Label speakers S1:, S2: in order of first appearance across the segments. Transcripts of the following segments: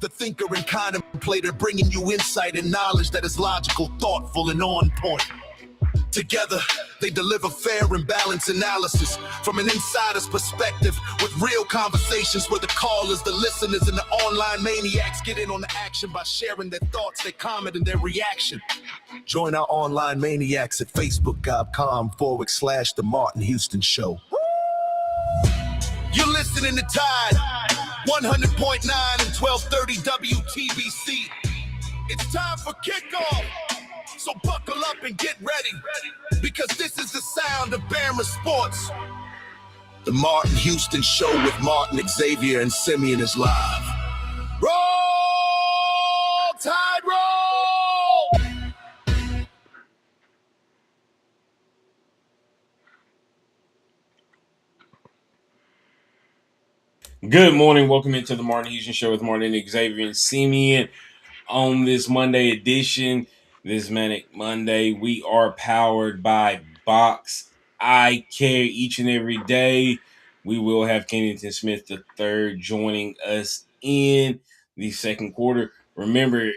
S1: The thinker and contemplator, bringing you insight and knowledge that is logical, thoughtful, and on point. Together, they deliver fair and balanced analysis from an insider's perspective with real conversations where the callers, the listeners, and the online maniacs get in on the action by sharing their thoughts, their comment, and their reaction. Join our online maniacs at facebook.com/The Martin Houston Show. You're listening to Tide 100.9 and 1230 WTBC. It's time for kickoff. So buckle up and get ready, because this is the sound of Bama Sports. The Martin Houston Show with Martin, Xavier, and Simeon is live. Roll Tide, roll!
S2: Good morning. Welcome into the Martin Houston Show with Martin, Xavier, and Simeon. On this Monday edition, this Manic Monday, we are powered by Box Eye Care each and every day. We will have Kennington Smith III joining us in the second quarter. Remember,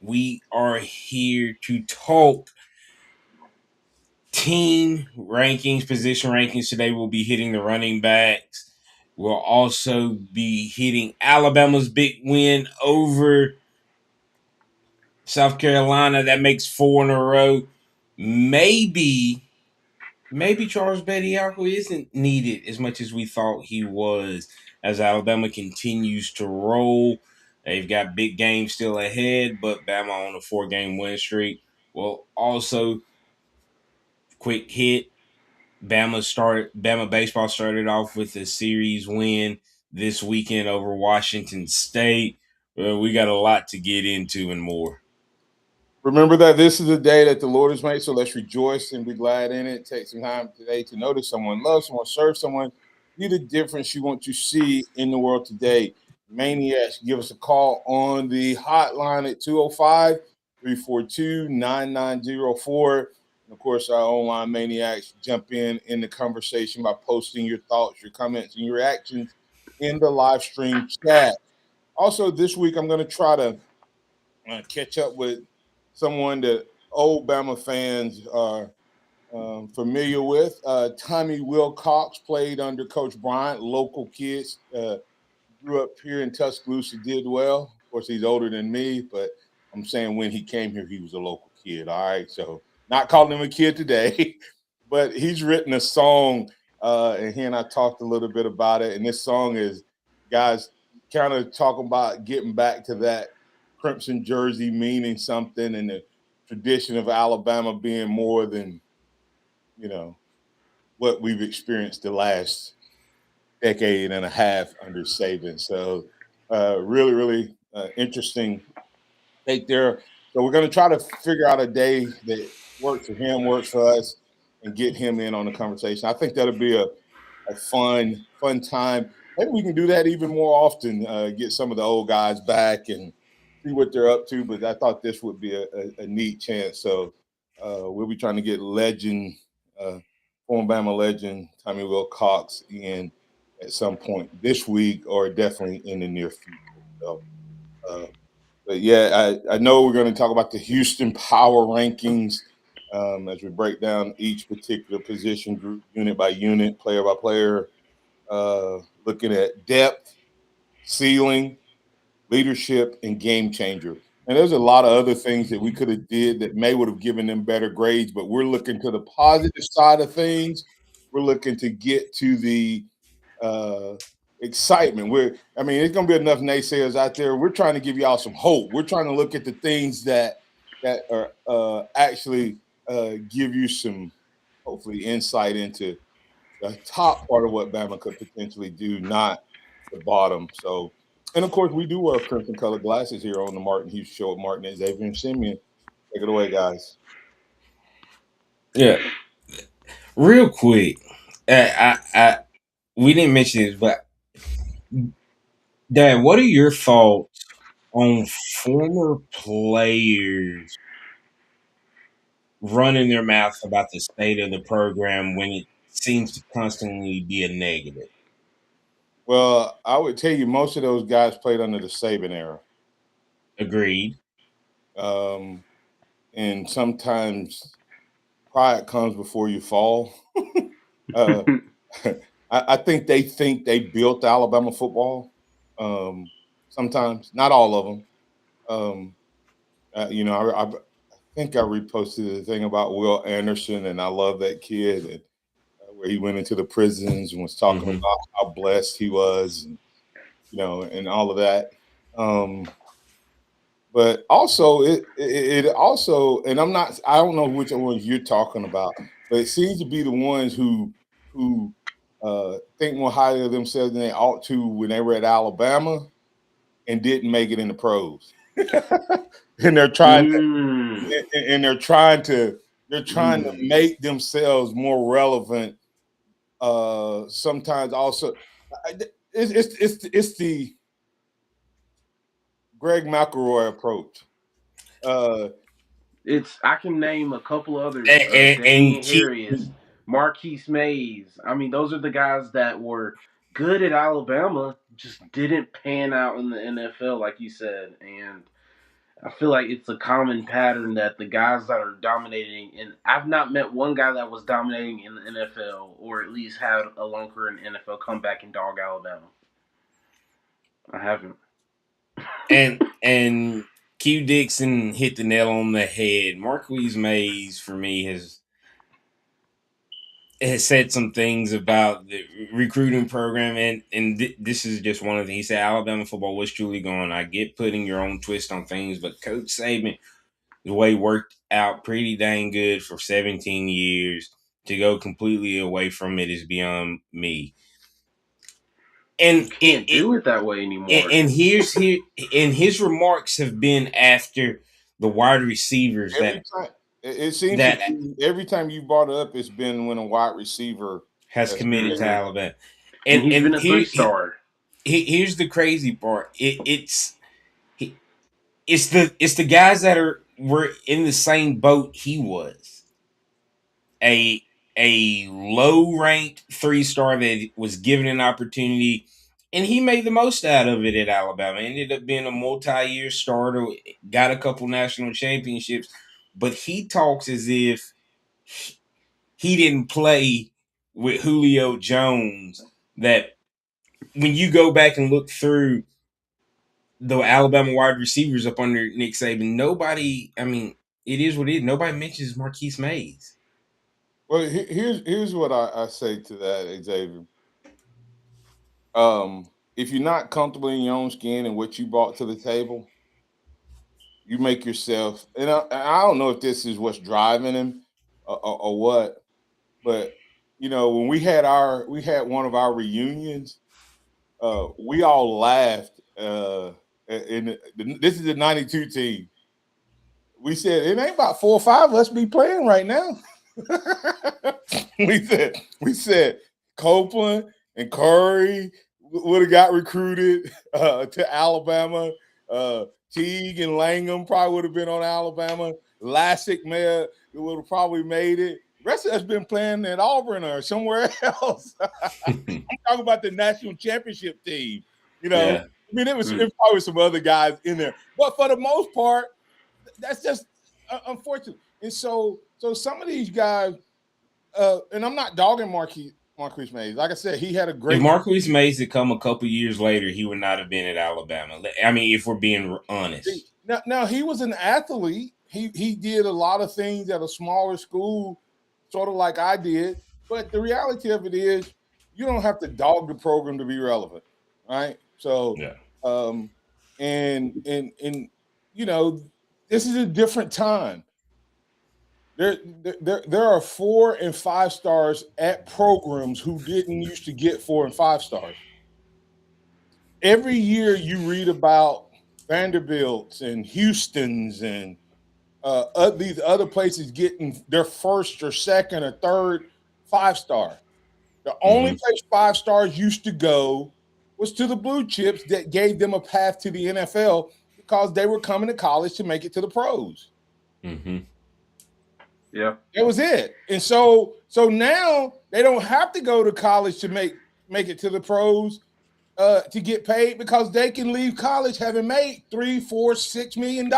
S2: we are here to talk team rankings, position rankings. Today we'll be hitting the running backs. We'll also be hitting Alabama's big win over South Carolina. That makes 4 in a row. Maybe Charles Bediako isn't needed as much as we thought he was as Alabama continues to roll. They've got big games still ahead, but Bama on a 4-game win streak. Well, also, quick hit. Bama baseball started off with a series win this weekend over Washington State. We got a lot to get into and more.
S3: Remember that this is the day that the Lord has made, so let's rejoice and be glad in it. Take some time today to notice someone, love someone, serve someone, be the difference you want to see in the world today. Maniacs, give us a call on the hotline at 205-342-9904. Of course, our online maniacs jump in the conversation by posting your thoughts, your comments, and your reactions in the live stream chat. Also, this week, I'm going to try to catch up with someone that old Bama fans are familiar with. Tommy Wilcox played under Coach Bryant, local kids, grew up here in Tuscaloosa, did well. Of course, he's older than me, but I'm saying when he came here, he was a local kid, all right? So not calling him a kid today, but he's written a song, and he and I talked a little bit about it. And this song is, guys, kind of talking about getting back to that crimson jersey meaning something, and the tradition of Alabama being more than, what we've experienced the last decade and a half under Saban. So really, really interesting take there. So we're going to try to figure out a day that works for him, works for us, and get him in on the conversation. I think that'll be a fun time. Maybe we can do that even more often, get some of the old guys back and see what they're up to. But I thought this would be a neat chance. So we'll be trying to get former Bama legend Tommy Wilcox in at some point this week, or definitely in the near future. So, but yeah, I know we're going to talk about the Houston Power Rankings as we break down each particular position group, unit by unit, player by player, looking at depth, ceiling, leadership, and game changer. And there's a lot of other things that we could have did that may would have given them better grades, but we're looking to the positive side of things. We're looking to get to the excitement. There's going to be enough naysayers out there. We're trying to give y'all some hope. We're trying to look at the things that are actually give you some, hopefully, insight into the top part of what Bama could potentially do, not the bottom. So, and of course, we do wear crimson colored glasses here on the Martin Houston Show with Martin, Xavier, and Simeon. Take it away, guys.
S2: Yeah, real quick. We didn't mention this, but Dad, what are your thoughts on former players running their mouth about the state of the program when it seems to constantly be a negative?
S3: Well, I would tell you most of those guys played under the Saban era.
S2: Agreed.
S3: And sometimes pride comes before you fall. uh, I think they built Alabama football. Sometimes, not all of them. Um, I think I reposted the thing about Will Anderson, and I love that kid, and where he went into the prisons and was talking
S2: Mm-hmm.
S3: about how blessed he was, and and all of that. But also, it also, and I don't know which ones you're talking about, but it seems to be the ones who think more highly of themselves than they ought to when they were at Alabama and didn't make it in the pros. And they're trying to
S4: Mm.
S3: and they're trying to
S4: Mm.
S3: make themselves more relevant. Sometimes also, it's the Greg McElroy approach. Uh,
S4: I can name a couple others.
S2: And
S4: Damian
S2: keep
S4: Harris, Marquise Mays. I mean, those are the guys that were good at Alabama, just didn't pan out in the NFL, like you said. And I feel like it's a common pattern that the guys that are dominating, and I've not met one guy that was dominating in the NFL or at least had a long career in the NFL come back and dog Alabama. I haven't.
S2: and Q Dixon hit the nail on the head. Marquise Mays for me has said some things about the recruiting program, and this is just one of the things. He said Alabama football was truly gone. I get putting your own twist on things, but Coach Saban, the way worked out pretty dang good for 17 years. To go completely away from it is beyond me.
S4: You
S2: And
S4: can't do it that way anymore.
S2: and here's here and his remarks have been after the wide receivers
S3: every time it seems to
S2: that
S3: be every time you brought it up, it's been when a wide receiver
S2: has
S3: has
S2: committed to
S4: Hmm.
S3: committed.
S2: Alabama.
S4: And
S2: And
S4: he's been
S2: and
S4: a
S2: here,
S4: 3-star.
S2: here's the crazy part. It's the guys that were in the same boat he was. A a low ranked 3-star that was given an opportunity, and he made the most out of it at Alabama. Ended up being a multi-year starter, got a couple national championships, but he talks as if he didn't play with Julio Jones. That when you go back and look through the Alabama wide receivers up under Nick Saban, nobody, I mean, it is what it is. Nobody mentions Marquise Mays.
S3: Well, here's what I say to that, Xavier. If you're not comfortable in your own skin and what you brought to the table, you make yourself. And I don't know if this is what's driving him or what, but when we had one of our reunions, we all laughed. This is the '92 team. We said it ain't about 4 or 5 of us be playing right now. we said Copeland and Curry would have got recruited to Alabama. Teague and Langham probably would have been on Alabama. Lassick would have probably made it. The rest of us been playing at Auburn or somewhere else. I'm talking about the national championship team.
S2: Yeah.
S3: I mean, it was
S4: Mm.
S3: probably some other guys in there, but for the most part, that's just unfortunate. And so some of these guys, and I'm not dogging Marquise Mays. Like I said, he had a
S2: If
S3: great
S2: Marquise Mays had come a couple years later, he would not have been at Alabama. I mean, if we're being honest.
S3: now he was an athlete. He did a lot of things at a smaller school, sort of like I did. But the reality of it is, you don't have to dog the program to be relevant, right? So,
S2: Yeah.
S3: and this is a different time. There are 4 and 5 stars at programs who didn't used to get 4 and 5 stars. Every year you read about Vanderbilts and Houston's and these other places getting their first or second or third 5 star. The only
S2: Mm-hmm.
S3: place 5 stars used to go was to the blue chips that gave them a path to the NFL because they were coming to college to make it to the pros.
S2: Mm-hmm.
S4: Yeah.
S3: That was it. And so now they don't have to go to college to make it to the pros. to get paid because they can leave college having made $3, $4, $6 million.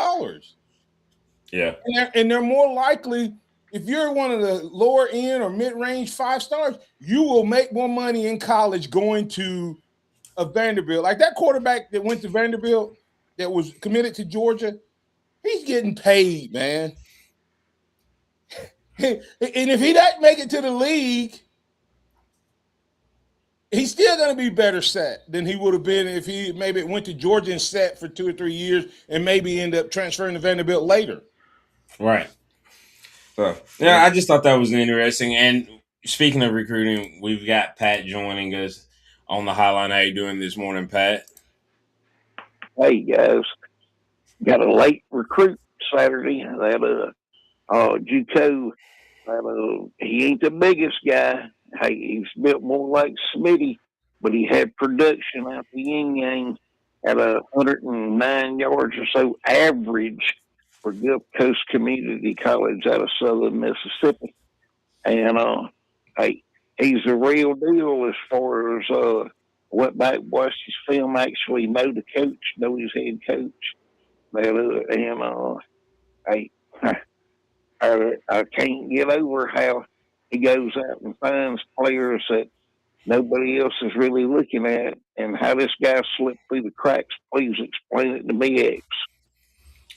S2: Yeah.
S3: And they're more likely, if you're one of the lower end or mid-range 5 stars, you will make more money in college going to a Vanderbilt. Like that quarterback that went to Vanderbilt that was committed to Georgia, he's getting paid, man. And if he doesn't make it to the league, he's still going to be better set than he would have been if he maybe went to Georgia and sat for 2 or 3 years and maybe end up transferring to Vanderbilt later.
S2: Right. So, yeah, I just thought that was interesting. And speaking of recruiting, we've got Pat joining us on the hotline. How you doing this morning, Pat?
S5: Hey guys, got a late recruit Saturday. That JUCO. He ain't the biggest guy. Hey, he's built more like Smitty, but he had production out the yin yang at 109 yards or so average for Gulf Coast Community College out of Southern Mississippi. And hey, he's a real deal as far as went back, watched his film, actually know the coach, know his head coach. Hey, I can't get over how he goes out and finds players that nobody else is really looking at, and how this guy slipped through the cracks. Please explain it to me, X.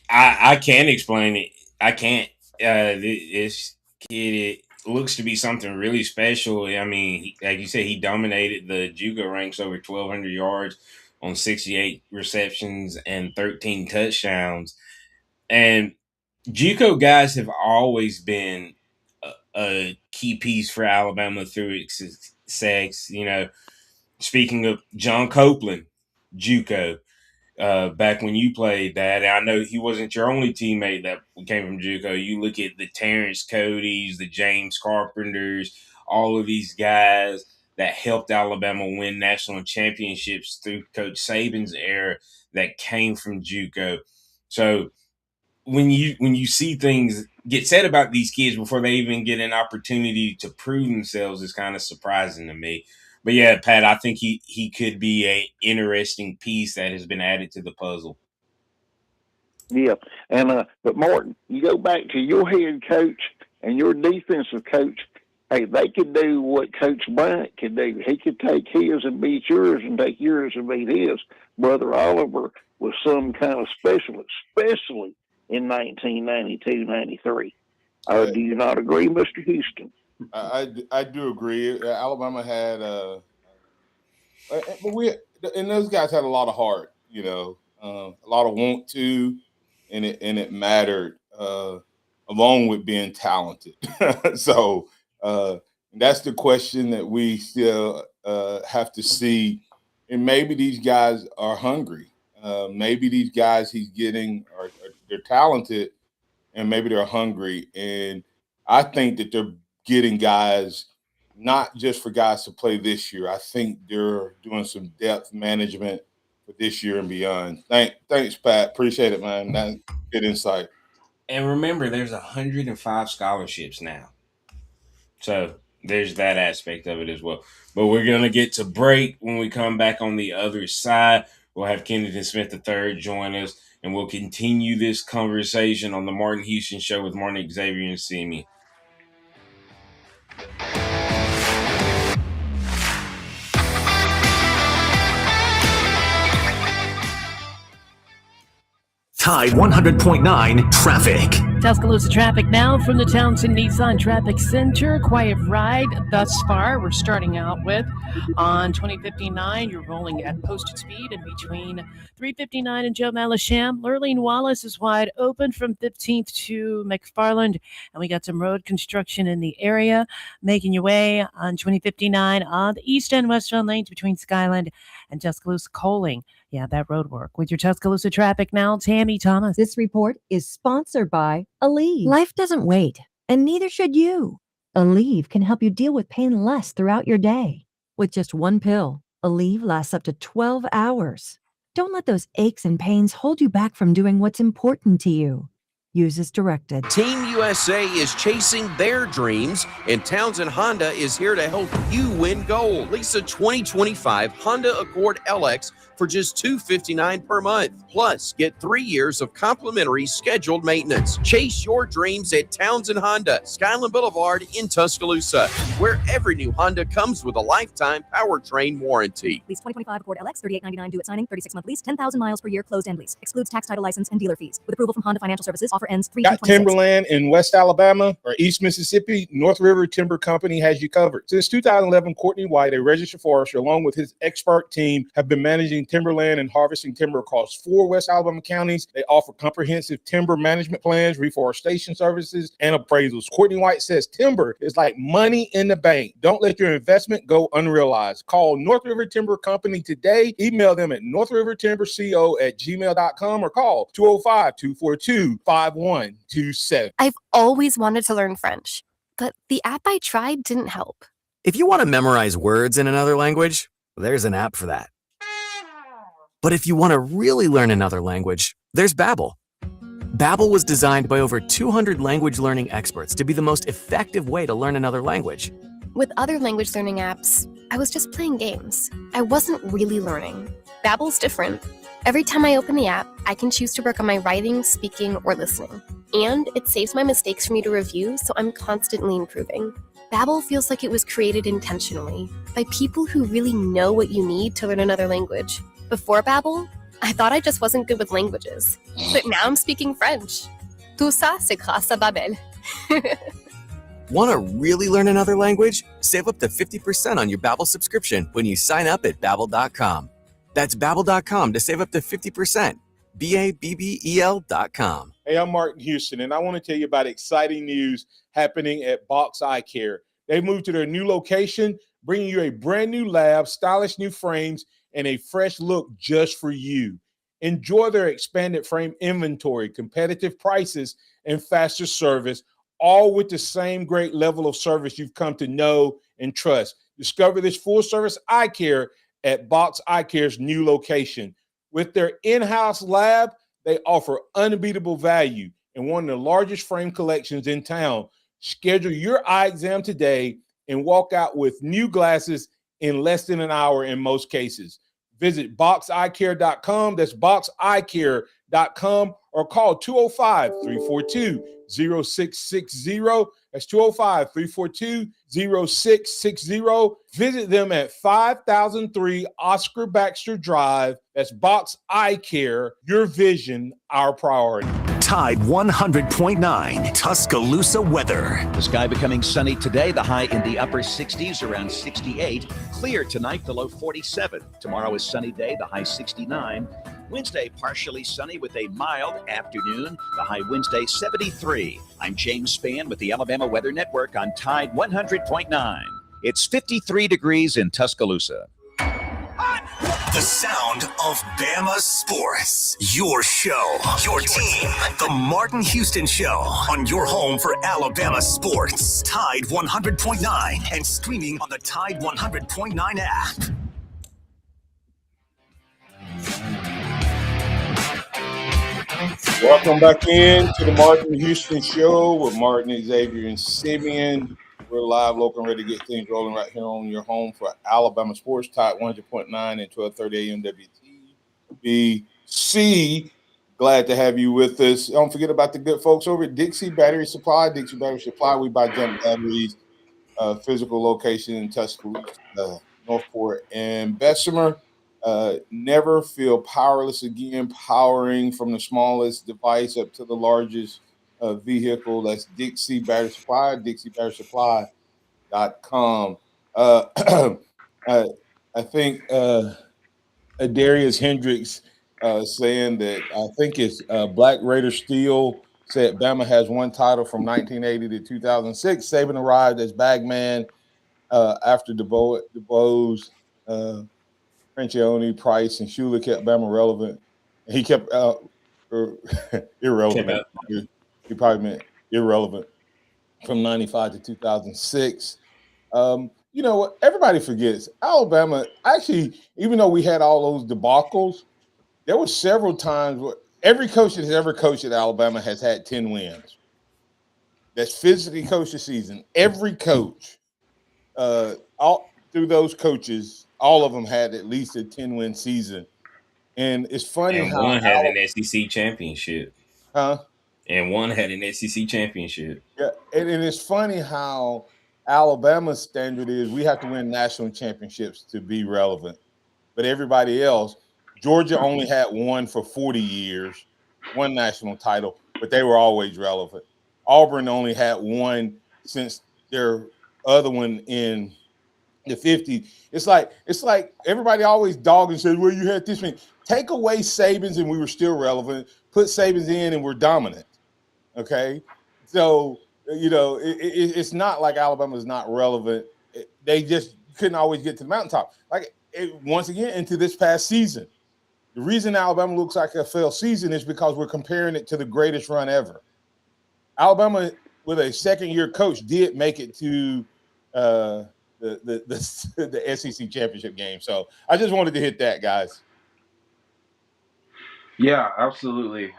S2: I can't explain it. I can't. This kid, it looks to be something really special. I mean, like you said, he dominated the JUCO ranks over 1,200 yards on 68 receptions and 13 touchdowns. And JUCO guys have always been a key piece for Alabama through its success. You know, speaking of John Copeland, JUCO, back when you played that. And I know he wasn't your only teammate that came from JUCO. You look at the Terrence Cody's, the James Carpenters, all of these guys that helped Alabama win national championships through Coach Saban's era that came from JUCO. So when you see things get said about these kids before they even get an opportunity to prove themselves, is kind of surprising to me. But yeah, Pat, I think he could be a interesting piece that has been added to the puzzle.
S5: Yeah, and but Martin, you go back to your head coach and your defensive coach. Hey, they could do what Coach Bryant could do. He could take his and beat yours, and take yours and beat his. Brother Oliver was some kind of specialist, especially in 1992-93. Do you not agree, Mr. Houston?
S3: I do agree. Alabama had, and those guys had a lot of heart, you know, a lot of want to, and it mattered, along with being talented. So that's the question that we still have to see. And maybe these guys are hungry. Maybe these guys he's getting are they're talented, and maybe they're hungry. And I think that they're getting guys not just for guys to play this year. I think they're doing some depth management for this year and beyond. Thanks, Pat. Appreciate it, man. That's good insight.
S2: And remember, there's 105 scholarships now. So there's that aspect of it as well. But we're going to get to break. When we come back on the other side, we'll have Kennedy Smith III join us, and we'll continue this conversation on the Martin Houston Show with Martin, Xavier, and Simi.
S6: Tide 100.9 traffic.
S7: Tuscaloosa traffic now from the Townsend Nissan Traffic Center. Quiet ride thus far. We're starting out with on 2059. You're rolling at posted speed in between 359 and Joe Malisham. Lurleen Wallace is wide open from 15th to McFarland. And we got some road construction in the area. Making your way on 2059 on the east and westbound lanes between Skyland and Tuscaloosa Coaling. Yeah, that road work. With your Tuscaloosa traffic now, Tammy Thomas.
S8: This report is sponsored by Aleve. Life doesn't wait, and neither should you. Aleve can help you deal with pain less throughout your day. With just one pill, Aleve lasts up to 12 hours. Don't let those aches and pains hold you back from doing what's important to you. Use as directed.
S9: Team USA is chasing their dreams, and Townsend Honda is here to help you win gold. Lease a 2025 Honda Accord LX for just $259 per month. Plus, get 3 years of complimentary scheduled maintenance. Chase your dreams at Townsend Honda, Skyland Boulevard in Tuscaloosa, where every new Honda comes with a lifetime powertrain warranty.
S8: Lease 2025 Accord LX, $38.99 due at signing, 36-month lease, 10,000 miles per year, closed end lease. Excludes tax, title, license, and dealer fees. With approval from Honda Financial Services, offer ends 3/26.
S3: Got timberland in West Alabama or East Mississippi? North River Timber Company has you covered. Since 2011, Courtney White, a registered forester, along with his expert team, have been managing timberland and harvesting timber across 4 West Alabama counties. They offer comprehensive timber management plans, reforestation services, and appraisals. Courtney White says timber is like money in the bank. Don't let your investment go unrealized. Call North River Timber Company today. Email them at northrivertimberco@gmail.com or call 205-242-5127.
S10: I've always wanted to learn French, but the app I tried didn't help.
S11: If you want to memorize words in another language, there's an app for that. But if you want to really learn another language, there's Babbel. Babbel was designed by over 200 language learning experts to be the most effective way to learn another language.
S10: With other language learning apps, I was just playing games. I wasn't really learning. Babbel's different. Every time I open the app, I can choose to work on my writing, speaking, or listening. And it saves my mistakes for me to review, so I'm constantly improving. Babbel feels like it was created intentionally by people who really know what you need to learn another language. Before Babbel, I thought I just wasn't good with languages. But now I'm speaking French. Tout ça, c'est grâce à Babbel.
S11: Want to really learn another language? Save up to 50% on your Babbel subscription when you sign up at Babbel.com. That's Babbel.com to save up to 50%. Babbel.com.
S3: Hey, I'm Martin Houston, and I want to tell you about exciting news happening at Box Eye Care. They moved to their new location, bringing you a brand new lab, stylish new frames, and a fresh look just for you. Enjoy their expanded frame inventory, competitive prices, and faster service, all with the same great level of service you've come to know and trust. Discover this full-service eye care at Box Eye Care's new location. With their in-house lab, they offer unbeatable value and one of the largest frame collections in town. Schedule your eye exam today and walk out with new glasses in less than an hour in most cases. Visit boxeyecare.com. That's boxeyecare.com or call 205-342-0660. That's 205-342-0660. Visit them at 5003 Oscar Baxter Drive. That's Box Eye Care. Your vision, our priority.
S6: Tide 100.9 Tuscaloosa weather.
S12: The sky becoming sunny today, the high in the upper 60s, around 68. Clear tonight, the low 47. Tomorrow is sunny day, the high 69. Wednesday, partially sunny with a mild afternoon, the high Wednesday 73. I'm James Spann with the Alabama Weather Network on Tide 100.9. It's 53 degrees in Tuscaloosa.
S6: The sound of Bama sports. Your show, your team. The Martin Houston Show on your home for Alabama sports. Tide 100.9 and streaming on the Tide 100.9 app.
S3: Welcome back in to the Martin Houston Show with Martin, Xavier, and Simeon. We're live, local, and ready to get things rolling right here on your home for Alabama sports. Tide 100.9 and 1230 AM WTBC. Glad to have you with us. Don't forget about the good folks over at Dixie Battery Supply. Dixie Battery Supply, we buy junk batteries, physical location in Tuscaloosa, Northport, and Bessemer. Never feel powerless again, powering from the smallest device up to the largest vehicle. That's Dixie Battery Supply, DixieBatterySupply.com. I think Darius Hendricks saying that I think it's Black Raider Steel said Bama has one title from 1980 to 2006. Saban arrived as bagman after DeBose, Francione, Price, and Shula kept Bama relevant. He kept irrelevant. He probably meant irrelevant from 95 to 2006. You know what? Everybody forgets Alabama. Actually, even though we had all those debacles, there were several times where every coach that has ever coached at Alabama has had 10 wins. That's physically coached the season. Every coach, all through those coaches, all of them had at least a 10-win season. And it's funny
S2: And
S3: how
S2: one had an SEC championship.
S3: huh?
S2: And one had an SEC championship.
S3: Yeah, and it's funny how Alabama's standard is we have to win national championships to be relevant. But everybody else, Georgia only had one for 40 years, one national title, but they were always relevant. Auburn only had one since their other one in the 50s. It's like everybody always dog and says, well, you had this one. Take away Sabins and we were still relevant. Put Sabins in and we're dominant. Okay. So, it's not like Alabama is not relevant. They just couldn't always get to the mountaintop. Once again, into this past season, the reason Alabama looks like a failed season is because we're comparing it to the greatest run ever. Alabama, with a second-year coach, did make it to the SEC championship game. So I just wanted to hit that, guys.
S4: Yeah, absolutely.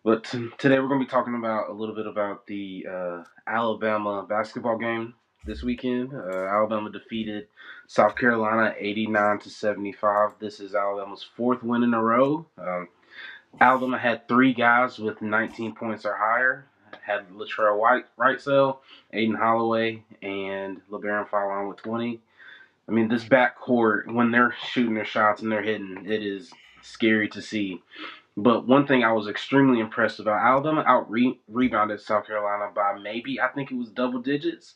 S4: But today we're going to be talking about a little bit about the Alabama basketball game this weekend. Alabama defeated South Carolina 89-75. This is Alabama's fourth win in a row. Alabama had three guys with 19 points or higher. Had Latrell Wrightsell, Aiden Holloway, and LeBaron Fallon with 20. I mean, this backcourt, when they're shooting their shots and they're hitting, it is scary to see. But one thing I was extremely impressed about, Alabama rebounded South Carolina by maybe, I think it was double digits.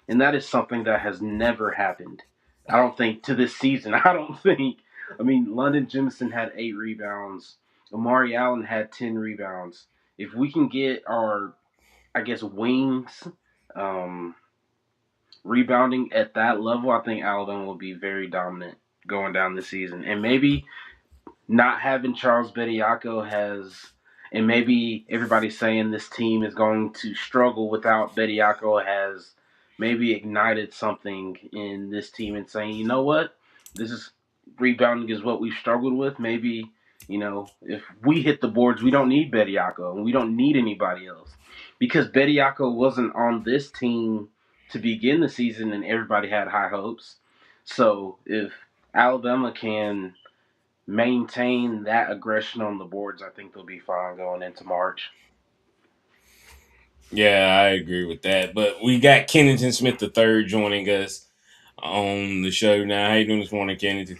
S4: And that is something that has never happened. I don't think to this season. I mean, London Jemison had 8 rebounds. Amari Allen had 10 rebounds. If we can get our, I guess, wings rebounding at that level, I think Alabama will be very dominant going down the season. And maybe not having Charles Bediako and maybe everybody's saying this team is going to struggle without Bediako has maybe ignited something in this team and saying, you know what, this is rebounding is what we've struggled with. Maybe, if we hit the boards, we don't need Bediako and we don't need anybody else because Bediako wasn't on this team to begin the season and everybody had high hopes. So if Alabama can maintain that aggression on the boards, I think they'll be fine going into March.
S2: Yeah, I agree with that. But we got Kennington Smith III joining us on the show now. How you doing this morning, Kennington?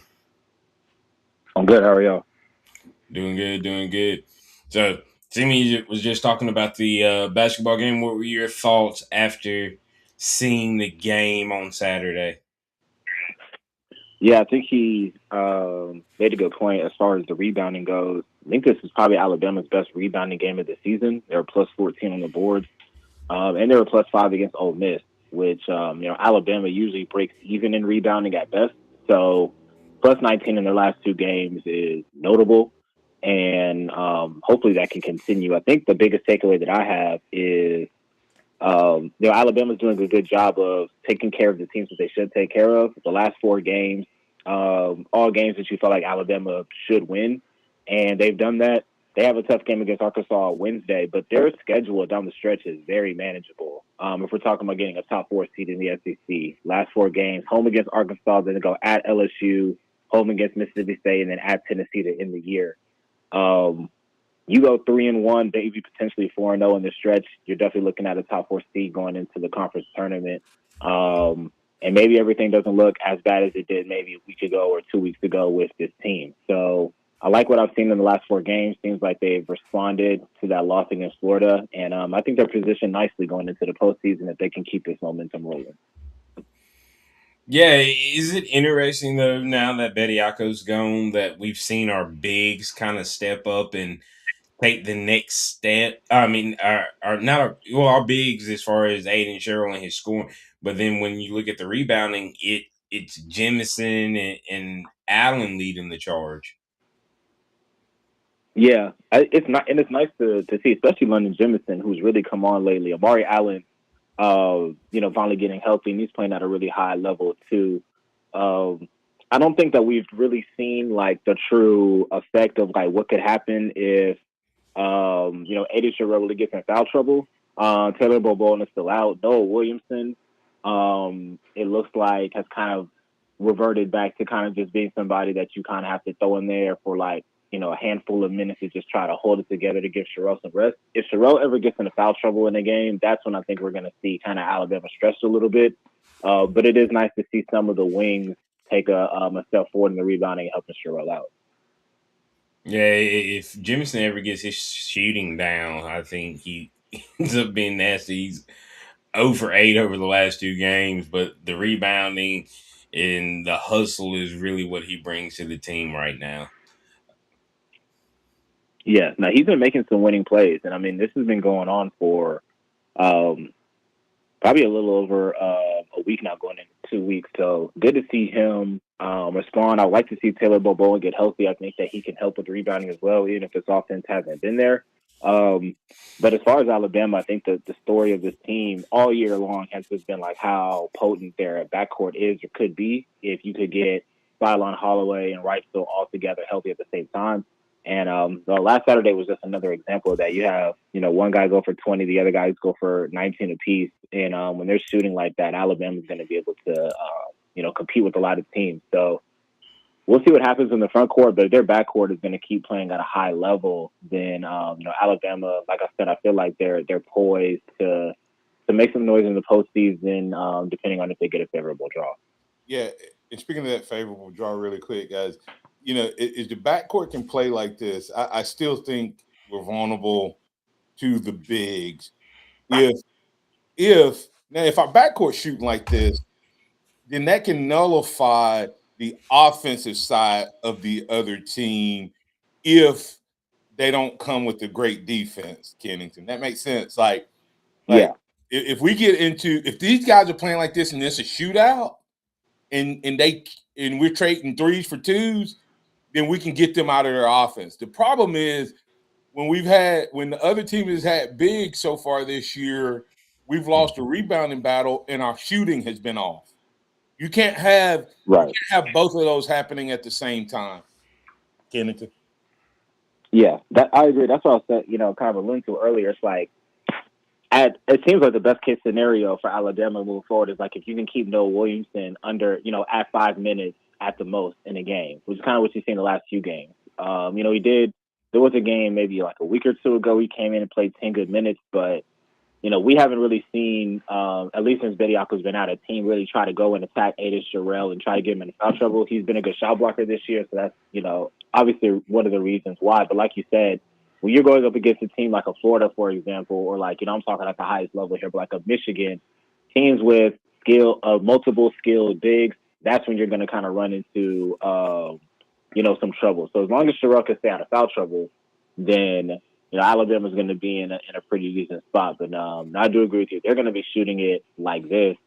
S13: I'm good. How are y'all?
S2: Doing good, doing good. So, Timmy was just talking about the basketball game. What were your thoughts after seeing the game on Saturday?
S13: Yeah, I think he made a good point as far as the rebounding goes. I think this is probably Alabama's best rebounding game of the season. They were plus 14 on the boards, and they were plus 5 against Ole Miss, which, Alabama usually breaks even in rebounding at best. So plus 19 in their last 2 games is notable, and hopefully that can continue. I think the biggest takeaway that I have is Alabama's doing a good job of taking care of the teams that they should take care of. The last 4 games, all games that you felt like Alabama should win, and they've done that. They have a tough game against Arkansas on Wednesday, but their schedule down the stretch is very manageable. If we're talking about getting a top 4 seed in the SEC, last 4 games, home against Arkansas, then they go at LSU, home against Mississippi State, and then at Tennessee to end the year. You go 3-1, maybe potentially 4-0 in the stretch. You're definitely looking at a top 4 seed going into the conference tournament. And maybe everything doesn't look as bad as it did maybe a week ago or 2 weeks ago with this team. So I like what I've seen in the last 4 games. Seems like they've responded to that loss against Florida. And I think they're positioned nicely going into the postseason if they can keep this momentum rolling.
S2: Yeah, is it interesting though now that Bediako's gone that we've seen our bigs kind of step up and take the next step? I mean, our bigs as far as Aiden Sherrill and his scoring, but then when you look at the rebounding, it's Jemison and Allen leading the charge.
S13: Yeah, it's nice to see, especially London Jemison, who's really come on lately. Amari Allen, finally getting healthy, and he's playing at a really high level too. I don't think that we've really seen like the true effect of like what could happen if Aiden Sherrill really gets in foul trouble. Taylor Bobone is still out. Noah Williamson, it looks like has kind of reverted back to kind of just being somebody that you kind of have to throw in there for like, a handful of minutes to just try to hold it together to give Sherrill some rest. If Sherrill ever gets into foul trouble in a game, that's when I think we're going to see kind of Alabama stretched a little bit. But it is nice to see some of the wings take a step forward in the rebounding and helping Sherrill out.
S2: Yeah, if Jemison ever gets his shooting down, I think he ends up being nasty. He's 0 for 8 over the last 2 games, but the rebounding and the hustle is really what he brings to the team right now.
S13: Yeah, now he's been making some winning plays, and I mean this has been going on for probably a little over a week now, going into 2 weeks. So good to see him respond. I'd like to see Taylor Boboa get healthy. I think that he can help with rebounding as well, even if his offense hasn't been there. But as far as Alabama, I think the story of this team all year long has just been like how potent their backcourt is or could be if you could get Sideline Holloway and Wrightsville all together healthy at the same time. And the last Saturday was just another example of that. You have, one guy go for 20, the other guys go for 19 apiece. And when they're shooting like that, Alabama's going to be able to, compete with a lot of teams. So we'll see what happens in the front court, but if their backcourt is going to keep playing at a high level, then, Alabama, like I said, I feel like they're poised to make some noise in the postseason, depending on if they get a favorable draw.
S3: Yeah, and speaking of that favorable draw really quick, guys, if the backcourt can play like this, I still think we're vulnerable to the bigs. If our backcourt shooting like this, then that can nullify the offensive side of the other team if they don't come with a great defense, Kennington. That makes sense.
S13: Yeah.
S3: If we get into if these guys are playing like this and it's a shootout and we're trading threes for twos, then we can get them out of their offense. The problem is when the other team has had big so far this year, we've lost a rebounding battle and our shooting has been off. You can't have both of those happening at the same time. Kennington.
S13: Yeah, I agree. That's what I said, kind of alluding to earlier. It's like it seems like the best case scenario for Alabama moving forward is like if you can keep Noah Williamson under, at 5 minutes at the most in a game, which is kind of what you've seen the last few games. There was a game maybe like a week or two ago. He came in and played 10 good minutes, but we haven't really seen, at least since Bediako's been out, a team really try to go and attack Aiden Sherrill and try to get him into foul trouble. He's been a good shot blocker this year, so that's, obviously one of the reasons why. But like you said, when you're going up against a team like a Florida, for example, or like, I'm talking at the highest level here, but like a Michigan, teams with multiple skilled bigs, that's when you're going to kind of run into, some trouble. So as long as Sherrill can stay out of foul trouble, then Alabama's going to be in a pretty decent spot. But I do agree with you. They're going to be shooting it like this.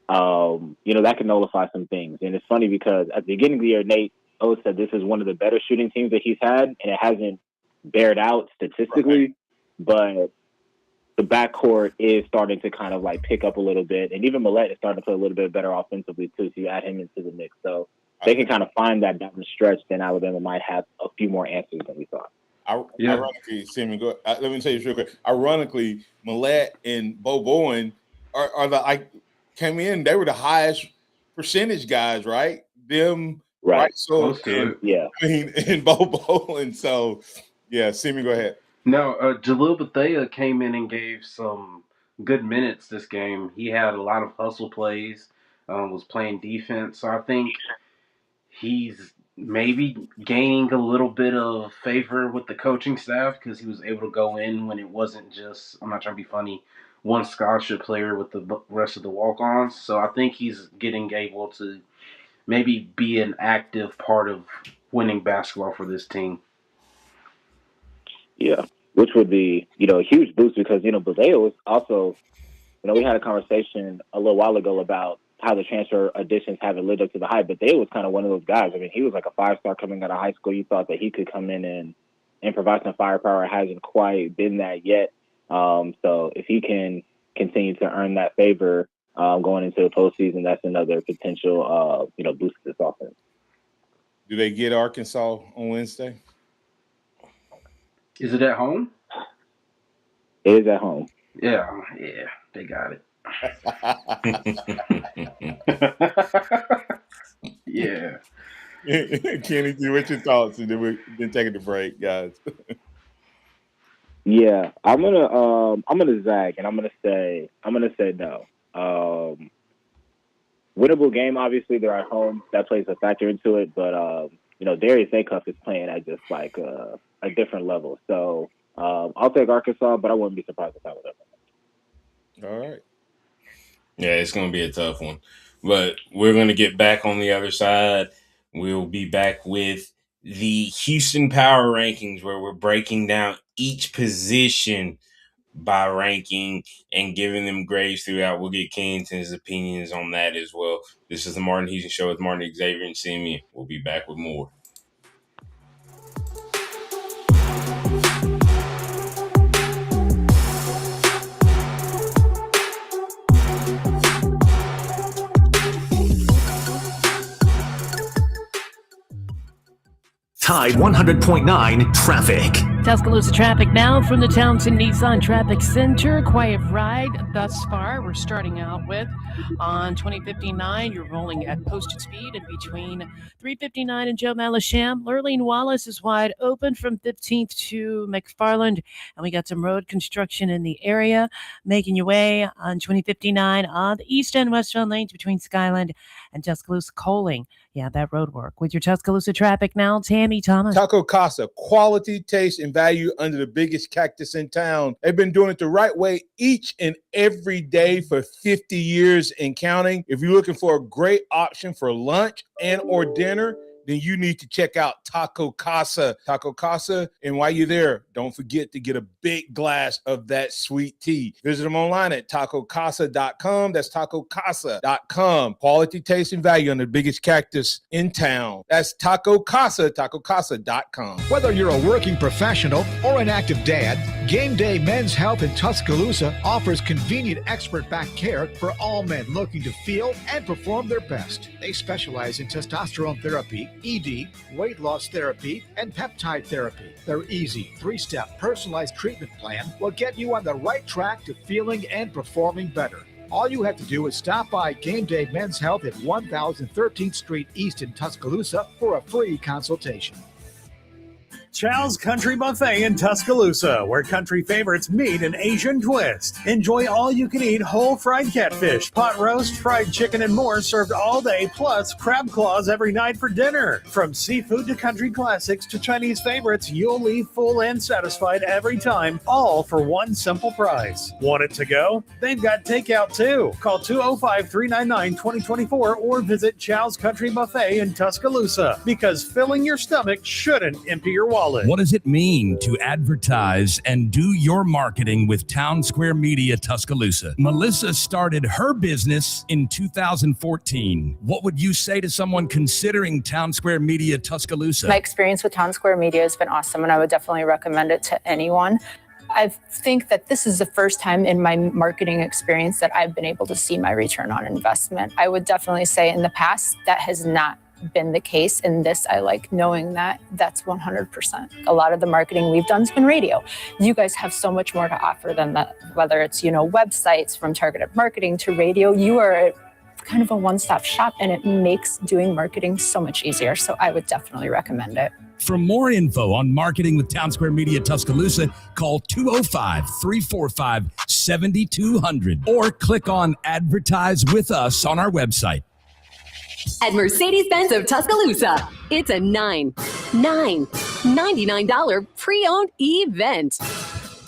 S13: That can nullify some things. And it's funny because at the beginning of the year, Nate Oates said this is one of the better shooting teams that he's had, and it hasn't bared out statistically. But the backcourt is starting to kind of like pick up a little bit. And even Millette is starting to play a little bit better offensively too. So you add him into the mix. So they can kind of find that down the stretch, then Alabama might have a few more answers than we thought.
S3: Ironically, Simon, let me say this real quick. Ironically, Millette and Bo Bowen came in. They were the highest percentage guys, right? Them, right? So, and Bo Bowen. So, yeah, Simon, go ahead.
S4: No, Jalil Bethea came in and gave some good minutes this game. He had a lot of hustle plays, was playing defense. So I think he's maybe gaining a little bit of favor with the coaching staff because he was able to go in when it wasn't just, I'm not trying to be funny, one scholarship player with the rest of the walk-ons. So I think he's getting able to maybe be an active part of winning basketball for this team.
S13: Yeah, which would be, a huge boost because, Bethea was also, we had a conversation a little while ago about how the transfer additions haven't lived up to the hype, but Bethea was kind of one of those guys. I mean, he was like a 5-star coming out of high school. You thought that he could come in and provide some firepower. It hasn't quite been that yet. So if he can continue to earn that favor going into the postseason, that's another potential, boost to this offense.
S3: Do they get Arkansas on Wednesday?
S4: Is it at home?
S13: It is at home.
S4: Yeah, they got it. Yeah.
S3: Kenny, what's your thoughts? And then we then take the break, guys.
S13: Yeah, I'm gonna zag, and I'm gonna say no. Winnable game, obviously they're at home. That plays a factor into it, but Darius Acuff is playing at just like a different level. So I'll take Arkansas, but I wouldn't be surprised if I would have.
S3: All right.
S2: Yeah, it's going to be a tough one, but we're going to get back on the other side. We'll be back with the Houston Power Rankings, where we're breaking down each position by ranking and giving them grades throughout. We'll get Kennington's opinions on that as well. This is the Martin Houston Show with Martin, Xavier, and Simeon. We'll be back with more.
S6: Tide 100.9 traffic.
S7: Tuscaloosa traffic now from the Townsend Nissan Traffic Center. Quiet ride thus far. We're starting out with on 2059. You're rolling at posted speed in between 359 and Joe Malisham. Lurleen Wallace is wide open from 15th to McFarland. And we got some road construction in the area. Making your way on 2059 on the east and westbound lanes between Skyland and Tuscaloosa Coaling. Yeah, that road work. With your Tuscaloosa traffic now, Tammy Thomas.
S3: Taco Casa, quality, taste, and value under the biggest cactus in town. They've been doing it the right way each and every day for 50 years and counting. If you're looking for a great option for lunch and or dinner, then you need to check out Taco Casa. Taco Casa, and while you're there, don't forget to get a big glass of that sweet tea. Visit them online at tacocasa.com. That's tacocasa.com. Quality, taste, and value on the biggest cactus in town. That's Taco Casa, tacocasa.com.
S14: Whether you're a working professional or an active dad, Game Day Men's Health in Tuscaloosa offers convenient expert-backed care for all men looking to feel and perform their best. They specialize in testosterone therapy, ED, weight loss therapy, and peptide therapy. Their easy 3-step personalized treatment plan will get you on the right track to feeling and performing better. All you have to do is stop by Game Day Men's Health at 1013th Street East in Tuscaloosa for a free consultation.
S15: Chow's Country Buffet in Tuscaloosa, where country favorites meet an Asian twist. Enjoy all-you-can-eat whole fried catfish, pot roast, fried chicken, and more served all day, plus crab claws every night for dinner. From seafood to country classics to Chinese favorites, you'll leave full and satisfied every time, all for one simple price. Want it to go? They've got takeout too. Call 205-399-2024 or visit Chow's Country Buffet in Tuscaloosa, because filling your stomach shouldn't empty your wallet.
S16: What does it mean to advertise and do your marketing with Town Square Media Tuscaloosa? Melissa started her business in 2014. What would you say to someone considering Town Square Media Tuscaloosa?
S17: My experience with Town Square Media has been awesome, and I would definitely recommend it to anyone. I think that this is the first time in my marketing experience that I've been able to see my return on investment. I would definitely say in the past that has not been the case. In this, I like knowing that that's 100%. A lot of the marketing we've done has been radio. You guys have so much more to offer than that, whether it's, websites, from targeted marketing to radio. You are kind of a one-stop shop, and it makes doing marketing so much easier. So I would definitely recommend it.
S16: For more info on marketing with Town Square Media Tuscaloosa, call 205-345-7200 or click on Advertise with Us on our website.
S18: At Mercedes-Benz of Tuscaloosa, it's a $99 pre-owned event.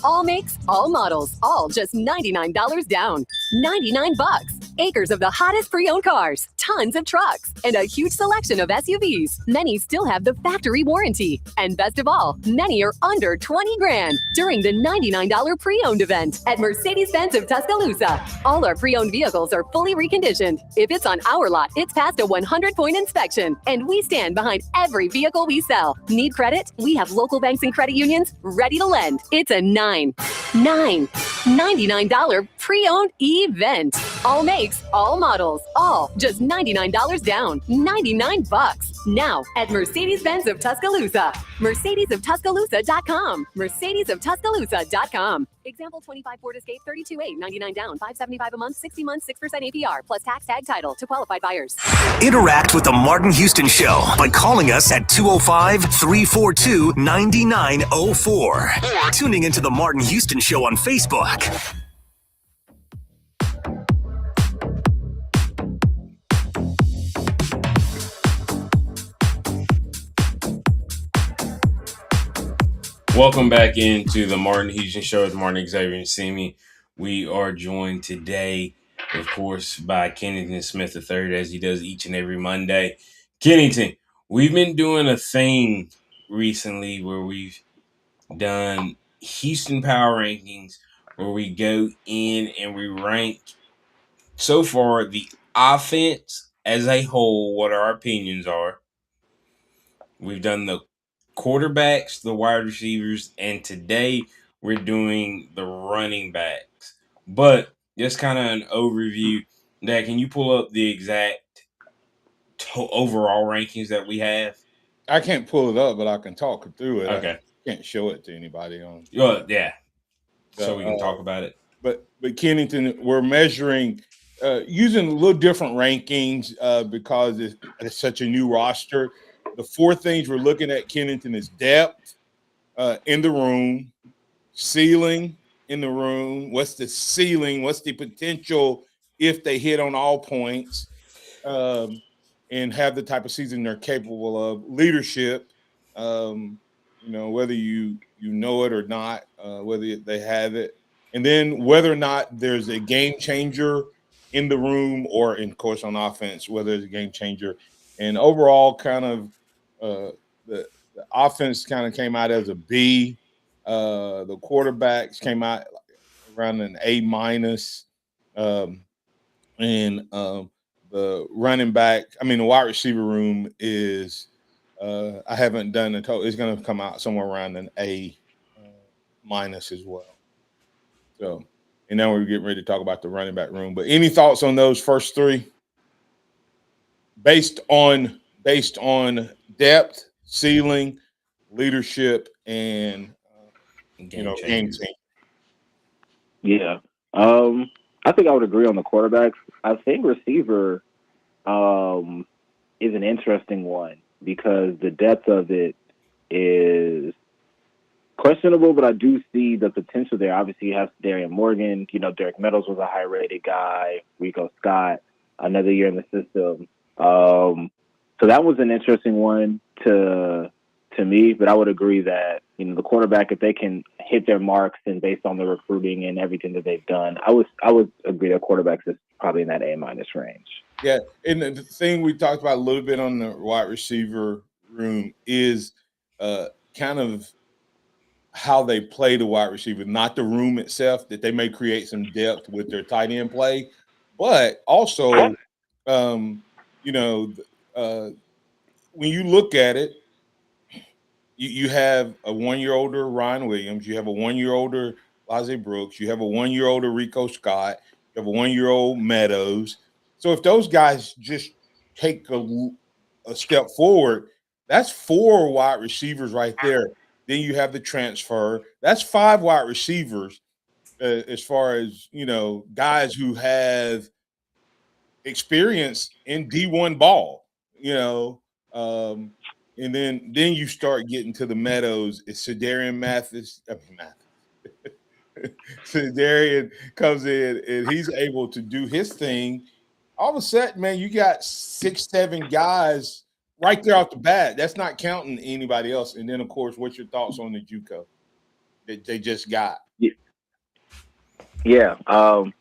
S18: All makes, all models, all just $99 down. $99. Acres of the hottest pre-owned cars, tons of trucks, and a huge selection of SUVs. Many still have the factory warranty. And best of all, many are under 20 grand during the $99 pre-owned event at Mercedes-Benz of Tuscaloosa. All our pre-owned vehicles are fully reconditioned. If it's on our lot, it's passed a 100-point inspection, and we stand behind every vehicle we sell. Need credit? We have local banks and credit unions ready to lend. It's a $99 pre-owned event. All makes, all models, all just $99 down. 99 bucks. Now at Mercedes-Benz of Tuscaloosa. Mercedes-of-Tuscaloosa.com. Mercedes-of-Tuscaloosa.com. Example 25 Ford Escape 32.8, 99 down, 575 a month, 60 months, 6% APR, plus tax tag title to qualified buyers.
S6: Interact with the Martin Houston Show by calling us at 205-342-9904 or tuning into the Martin Houston Show on Facebook.
S2: Welcome back into the Martin Houston Show with Martin, Xavier, and Simi. We are joined today, of course, by Kennington Smith III, as he does each and every Monday. Kennington, we've been doing a thing recently where we've done Houston Power Rankings, where we go in and we rank, so far, the offense as a whole, what our opinions are. We've done the quarterbacks, the wide receivers, and today we're doing the running backs. But just kind of an overview. Dad, can you pull up the exact overall rankings that we have?
S3: I can't pull it up, but I can talk through it.
S2: Okay.
S3: I can't show it to anybody on.
S2: Yeah. So we can talk about it.
S3: But Kennington, we're measuring using a little different rankings because it's such a new roster. The four things we're looking at, Kennington, is depth in the room, ceiling in the room. What's the ceiling? What's the potential if they hit on all points and have the type of season they're capable of? Leadership, whether you know it or not, whether they have it. And then whether or not there's a game changer in the room or, of course, on offense, whether it's a game changer. And overall, kind of the offense kind of came out as a B. The quarterbacks came out around an A minus. And the running back, the wide receiver room is I haven't done the total. It's going to come out somewhere around an A minus as well. So, and now we're getting ready to talk about the running back room. But any thoughts on those first three? Based on depth, ceiling, leadership, and game changer.
S13: Yeah. I think I would agree on the quarterbacks. I think receiver is an interesting one because the depth of it is questionable, but I do see the potential there. Obviously, you have Darian Morgan. Derek Meadows was a high-rated guy. Rico Scott, another year in the system. So that was an interesting one to me, but I would agree that, the quarterback, if they can hit their marks and based on the recruiting and everything that they've done, I would agree that quarterbacks is probably in that A- range.
S3: Yeah, and the thing we talked about a little bit on the wide receiver room is kind of how they play the wide receiver, not the room itself, that they may create some depth with their tight end play, but also, when you look at it, you have a 1-year-older Ryan Williams, you have a 1-year-older Laze Brooks, you have a 1-year-older Rico Scott, you have a 1-year-old Meadows. So if those guys just take a step forward, that's 4 wide receivers right there. Then you have the transfer. That's 5 wide receivers as far as, guys who have experience in D1 ball, and then you start getting to the Meadows. It's Sedarian Mathis. Sedarian comes in and he's able to do his thing. All of a sudden, man, you got 6, 7 guys right there off the bat. That's not counting anybody else. And then, of course, what's your thoughts on the JUCO that they just got?
S13: Yeah.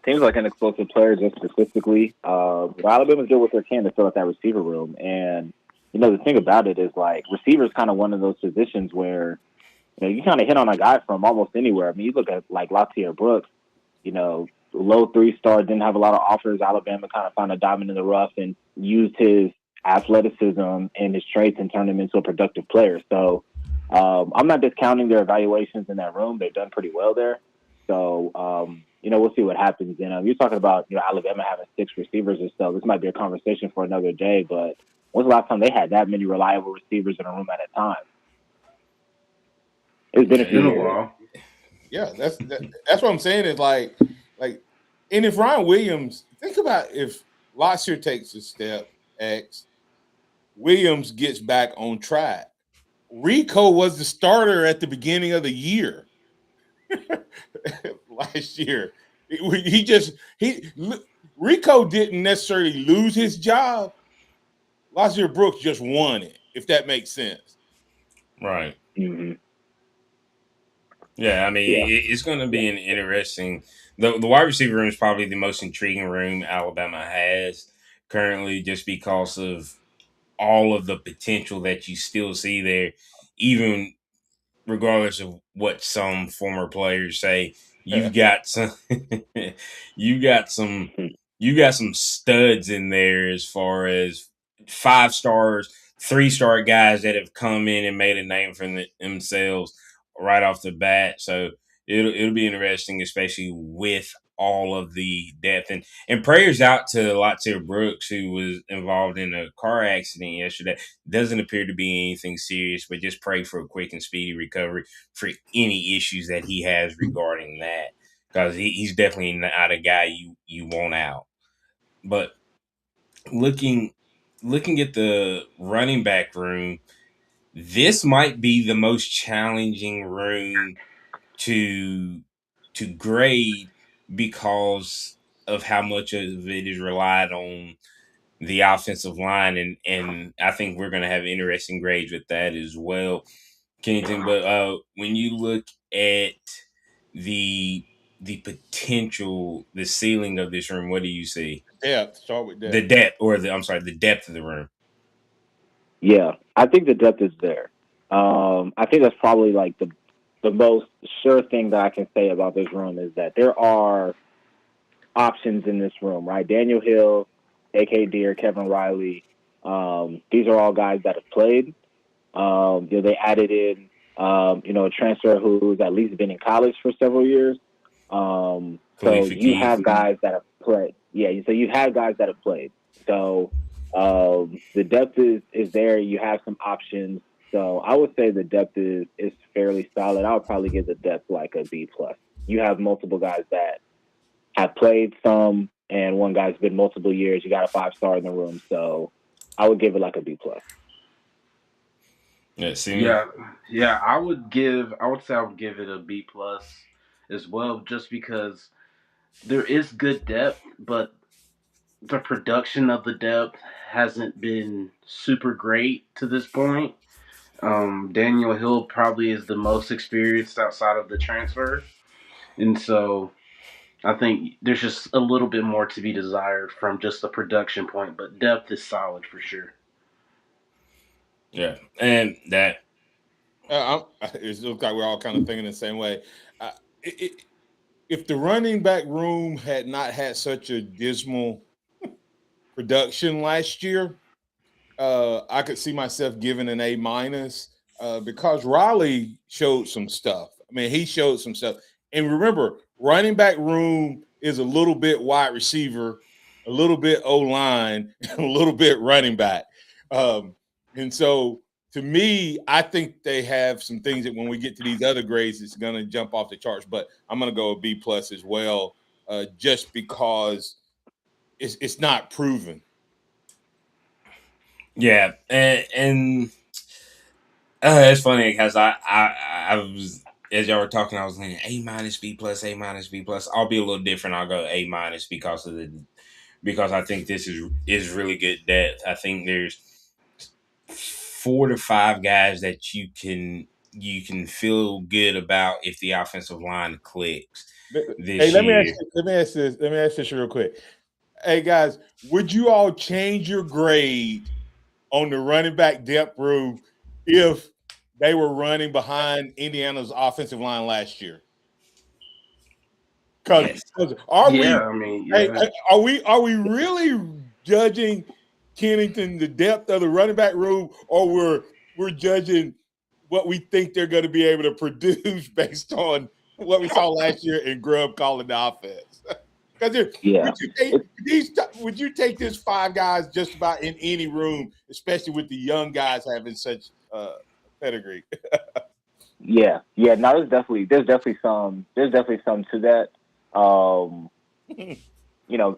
S13: Seems like an explosive player just statistically. Alabama's doing what they can to fill out that receiver room. And, the thing about it is, like, receiver is kind of one of those positions where, you kind of hit on a guy from almost anywhere. You look at, like, Latia Brooks, low 3-star, didn't have a lot of offers. Alabama kind of found a diamond in the rough and used his athleticism and his traits and turned him into a productive player. So I'm not discounting their evaluations in that room. They've done pretty well there. So we'll see what happens. And you're talking about, Alabama having 6 receivers or so. This might be a conversation for another day, but when's the last time they had that many reliable receivers in a room at a time? It's been a few
S4: Been a
S13: years.
S4: while.
S3: Yeah, that's what I'm saying. Is like, and if Ryan Williams, think about if Loxier takes a step X, Williams gets back on track. Rico was the starter at the beginning of the year last year. Rico didn't necessarily lose his job. Loxier Brooks just won it, if that makes sense.
S2: Right.
S13: Mm-hmm.
S2: Yeah, I mean, it's going to be an interesting. The wide receiver room is probably the most intriguing room Alabama has currently, just because of all of the potential that you still see there, even regardless of what some former players say. You've got some, you got some, you got some studs in there as far as 5 stars, 3-star guys that have come in and made a name for themselves right off the bat. So it'll be interesting, especially with all of the depth and prayers out to Lotsier Brooks, who was involved in a car accident yesterday. Doesn't appear to be anything serious, but just pray for a quick and speedy recovery for any issues that he has regarding that, because he's definitely not a guy you want out. But looking at the running back room, this might be the most challenging room to grade, because of how much of it is relied on the offensive line, and I think we're going to have interesting grades with that as well, Kennington. But when you look at the potential, the ceiling of this room, what do you see?
S3: Depth. Start with depth.
S2: The depth, or the depth of the room.
S13: Yeah, I think the depth is there. I think that's probably like the most sure thing that I can say about this room is that there are options in this room, right? Daniel Hill, A.K. Deere, Kevin Riley. These are all guys that have played. They added in, a transfer who's at least been in college for several years. So you have guys that have played. Yeah, so you have guys that have played. So the depth is there. You have some options. So I would say the depth is fairly solid. I would probably give the depth like a B+. You have multiple guys that have played some, and one guy's been multiple years. You got a 5-star in the room. So I would give it like a B+.
S4: Yeah. I would say I would give it a B+ as well, just because there is good depth, but the production of the depth hasn't been super great to this point. Daniel Hill probably is the most experienced outside of the transfers, and so I think there's just a little bit more to be desired from just the production point, but depth is solid for sure.
S2: Yeah, and that
S3: it looks like we're all kind of thinking the same way. If the running back room had not had such a dismal production last year, I could see myself giving an A-, because Raleigh showed some stuff. I mean, he showed some stuff. And remember, running back room is a little bit wide receiver, a little bit O-line, and a little bit running back. And so, to me, I think they have some things that when we get to these other grades, it's going to jump off the charts. But I'm going to go a B+ as well, just because it's not proven.
S2: Yeah, and it's funny because I was, as y'all were talking, I was thinking A-, B+, A-, B+. I'll be a little different. I'll go A- because I think this is really good depth. I think there's 4 to 5 guys that you can feel good about if the offensive line clicks this
S3: Let
S2: year.
S3: me ask this real quick. Hey guys, would you all change your grade on the running back depth room if they were running behind Indiana's offensive line last year? Because are we really judging Kennington the depth of the running back room, or we're judging what we think they're going to be able to produce based on what we saw last year in Grubb calling the offense. Because
S13: Yeah.
S3: would you take these 5 guys just about in any room, especially with the young guys having such pedigree?
S13: Yeah. No, there's definitely some to that.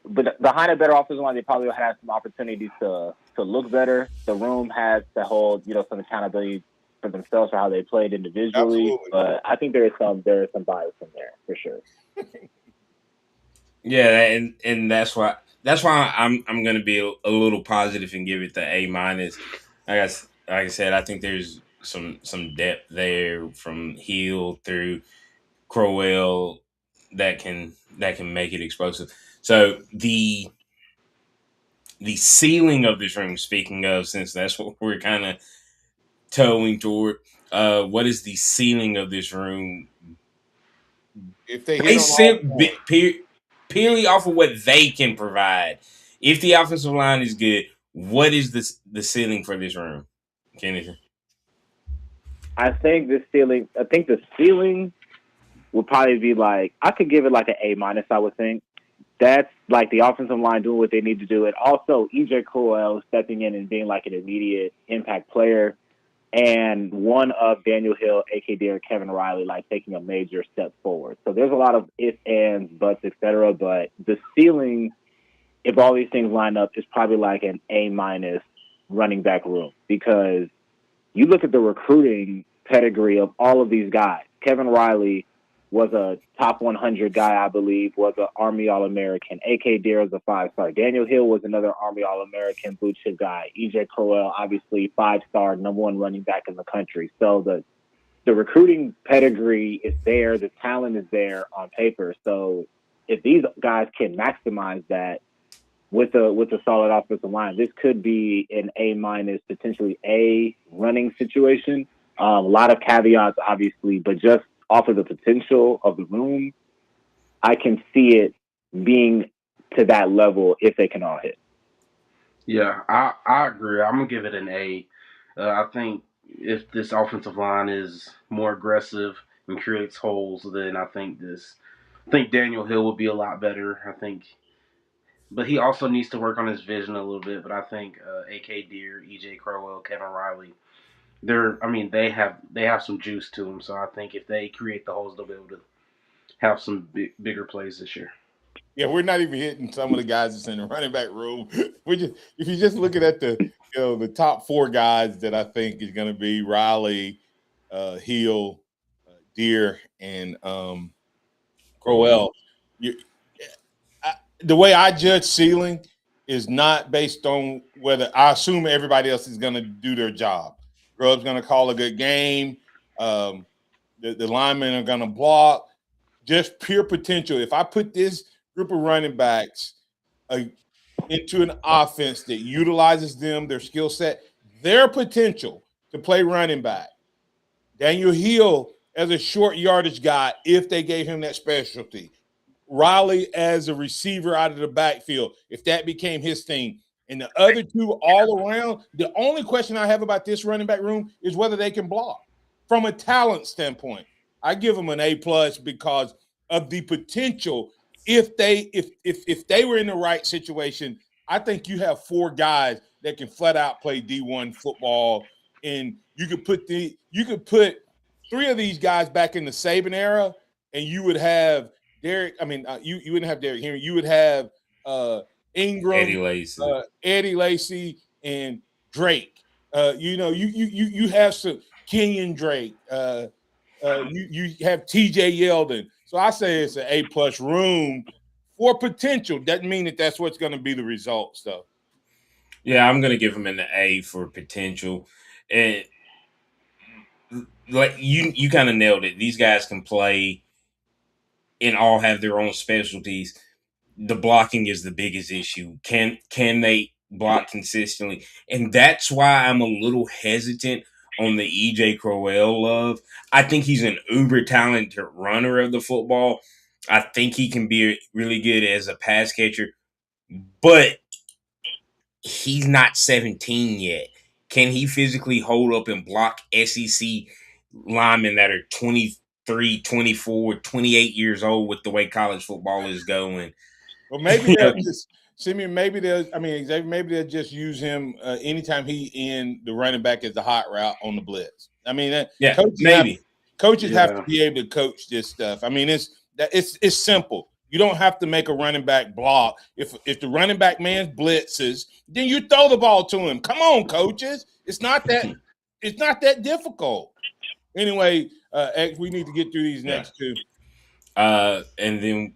S13: But behind a better offensive line, they probably will have some opportunities to look better. The room has to hold, some accountability for themselves for how they played individually.
S3: Absolutely.
S13: But I think there is some bias in there for sure.
S2: Yeah, and that's why I'm going to be a little positive and give it the A minus. Like I said, I think there's some depth there from Hill through Crowell that can make it explosive. So the ceiling of this room, speaking of, since that's what we're kind of towing toward, what is the ceiling of this room?
S3: If they hit on all
S2: purely off of what they can provide. If the offensive line is good, what is the ceiling for this room, Kenneth?
S13: I think the ceiling would probably be like, I could give it like an A minus, I would think. That's like the offensive line doing what they need to do. And also EJ Crowell stepping in and being like an immediate impact player. And one of Daniel Hill, A.K.D. or Kevin Riley, like taking a major step forward. So there's a lot of ifs, ands, buts, etc. But the ceiling, if all these things line up, is probably like an A minus running back room, because you look at the recruiting pedigree of all of these guys. Kevin Riley was a top 100 guy, I believe, was an Army All-American. A.K. Deere was a 5-star. Daniel Hill was another Army All-American blue chip guy. E.J. Crowell, obviously 5-star, number 1 running back in the country. So the recruiting pedigree is there. The talent is there on paper. So if these guys can maximize that with a solid offensive line, this could be an A minus, potentially A running situation. A lot of caveats, obviously, but just off of the potential of the room, I can see it being to that level if they can all hit.
S4: Yeah, I agree. I'm gonna give it an A. I think if this offensive line is more aggressive and creates holes, then I think Daniel Hill will be a lot better. But he also needs to work on his vision a little bit. But I think A.K. Deere, E.J. Crowell, Kevin Riley, they have some juice to them. So I think if they create the holes, they'll be able to have some bigger plays this year.
S3: Yeah, we're not even hitting some of the guys that's in the running back room. If you're just looking at the top 4 guys that I think is going to be Riley, Hill, Deere, and Crowell. The way I judge ceiling is not based on whether I assume everybody else is going to do their job. Grubb's going to call a good game. The linemen are going to block. Just pure potential. If I put this group of running backs into an offense that utilizes them, their skill set, their potential to play running back. Daniel Hill as a short yardage guy, if they gave him that specialty. Riley as a receiver out of the backfield, if that became his thing. And the other 2 all around, the only question I have about this running back room is whether they can block. From a talent standpoint, I give them an A+ because of the potential. If they were in the right situation, I think you have 4 guys that can flat out play D1 football, and you could put 3 of these guys back in the Saban era, and you would have Derek. I mean, you wouldn't have Derek Henry. You would have Ingram, Eddie Lacy, and Drake. You have some Kenyon Drake. You have TJ Yeldon. So I say it's an A+ room for potential. Doesn't mean that that's what's going to be the results, though.
S2: Yeah, I'm going to give him an A for potential. And like you kind of nailed it. These guys can play and all have their own specialties. The blocking is the biggest issue. Can they block consistently? And that's why I'm a little hesitant on the E.J. Crowell love. I think he's an uber talented runner of the football. I think he can be really good as a pass catcher, but he's not 17 yet. Can he physically hold up and block SEC linemen that are 23 23, 24, 28 years old with the way college football is going.
S3: Well, maybe they'll just Simeon. Xavier. Maybe they'll just use him anytime he in the running back as the hot route on the blitz. I mean, coaches have to be able to coach this stuff. I mean, it's simple. You don't have to make a running back block. If the running back man blitzes, then you throw the ball to him. Come on, coaches. It's not that difficult. Anyway, X, we need to get through these next two.
S2: And then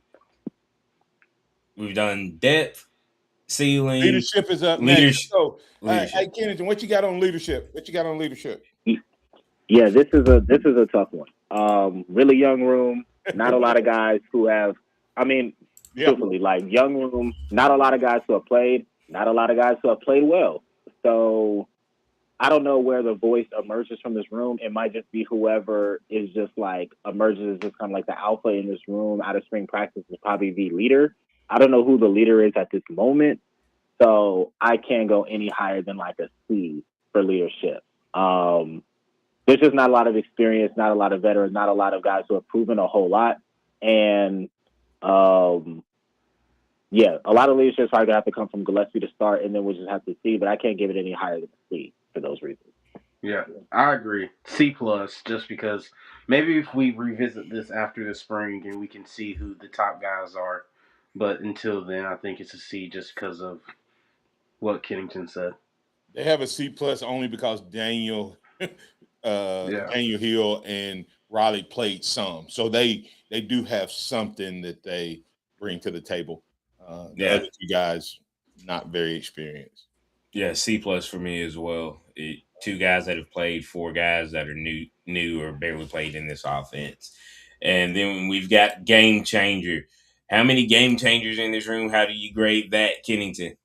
S2: we've done depth, ceiling.
S3: Leadership is up next. So, hey, Kennington, what you got on leadership?
S13: Yeah, this is a tough one. Really young room. Not a lot of guys who have. Truthfully, like young room. Not a lot of guys who have played. Not a lot of guys who have played well. So I don't know where the voice emerges from this room. It might just be whoever is just like emerges as just kind of like the alpha in this room out of spring practice is probably the leader. I don't know who the leader is at this moment. So I can't go any higher than like a C for leadership. There's just not a lot of experience, not a lot of veterans, not a lot of guys who have proven a whole lot. And a lot of leadership is probably gonna have to come from Gillespie to start, and then we'll just have to see. But I can't give it any higher than a C for those reasons.
S4: Yeah, I agree. C+, just because maybe if we revisit this after the spring and we can see who the top guys are. But until then, I think it's a C just because of what Kennington said.
S3: They have a C+ only because Daniel Hill and Riley played some. So they do have something that they bring to the table. The other two guys, not very experienced.
S2: Yeah, C+ for me as well. Two guys that have played, four guys that are new or barely played in this offense. And then we've got game changer. How many game changers in this room? How do you grade that, Kennington?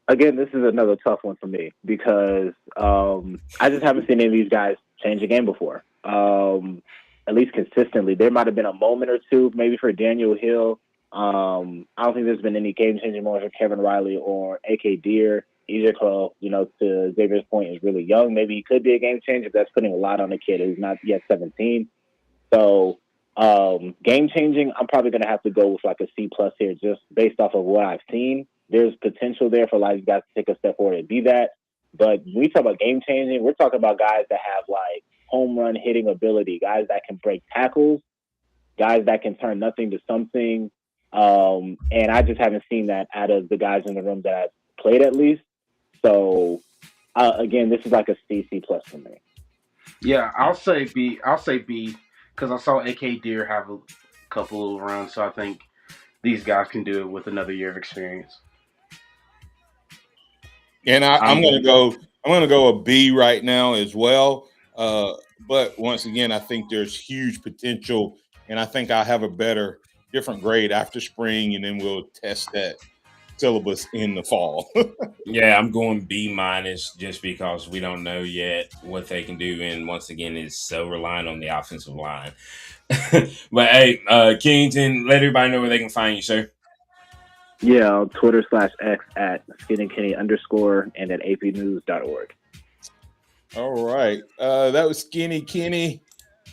S13: Again, this is another tough one for me because I just haven't seen any of these guys change a game before, at least consistently. There might have been a moment or two, maybe for Daniel Hill. I don't think there's been any game-changing moments for Kevin Riley or A.K. Deere. EJ, to Xavier's point, is really young. Maybe he could be a game-changer, but that's putting a lot on a kid who's not yet 17. So game-changing, I'm probably going to have to go with like a C+ here just based off of what I've seen. There's potential there for a lot of guys to take a step forward and be that. But when we talk about game changing, we're talking about guys that have like home run hitting ability, guys that can break tackles, guys that can turn nothing to something. And I just haven't seen that out of the guys in the room that I've played at least. So again, this is like a C+ for me.
S4: Yeah, I'll say B because I saw A.K. Deere have a couple of runs. So I think these guys can do it with another year of experience.
S3: And I'm going to go a B right now as well. But once again, I think there's huge potential, and I think I'll have a different grade after spring, and then we'll test that syllabus in the fall.
S2: Yeah, I'm going B- just because we don't know yet what they can do, and once again, it's so reliant on the offensive line. But hey, Kennington, let everybody know where they can find you, sir.
S13: Yeah, on Twitter/X at SkinnyKenny_ and at apnews.org.
S3: All right. That was Skinny Kenny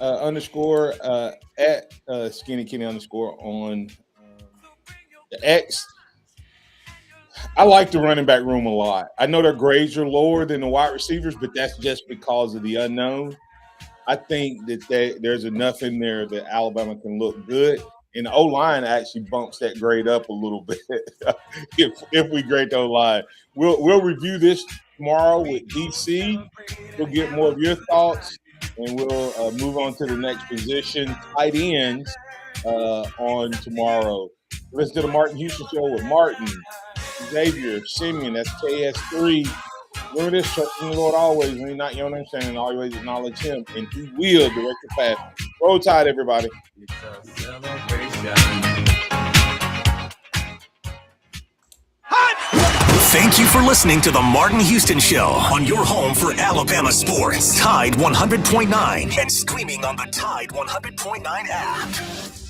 S3: _ at Skinny Kenny _ on the X. I like the running back room a lot. I know their grades are lower than the wide receivers, but that's just because of the unknown. I think that there's enough in there that Alabama can look good. And the O-line actually bumps that grade up a little bit if we grade the O-line. We'll review this tomorrow with DC. We'll get more of your thoughts, and we'll move on to the next position, tight ends, on tomorrow. Listen to the Martin Houston Show with Martin, Xavier, Simeon. That's KS3. Remember this, trust in the Lord always. When you're not your own understanding, always acknowledge Him, and He will direct your path. Roll Tide, everybody.
S6: Thank you for listening to the Martin Houston Show on your home for Alabama sports. Tide 100.9 and streaming on the Tide 100.9 app.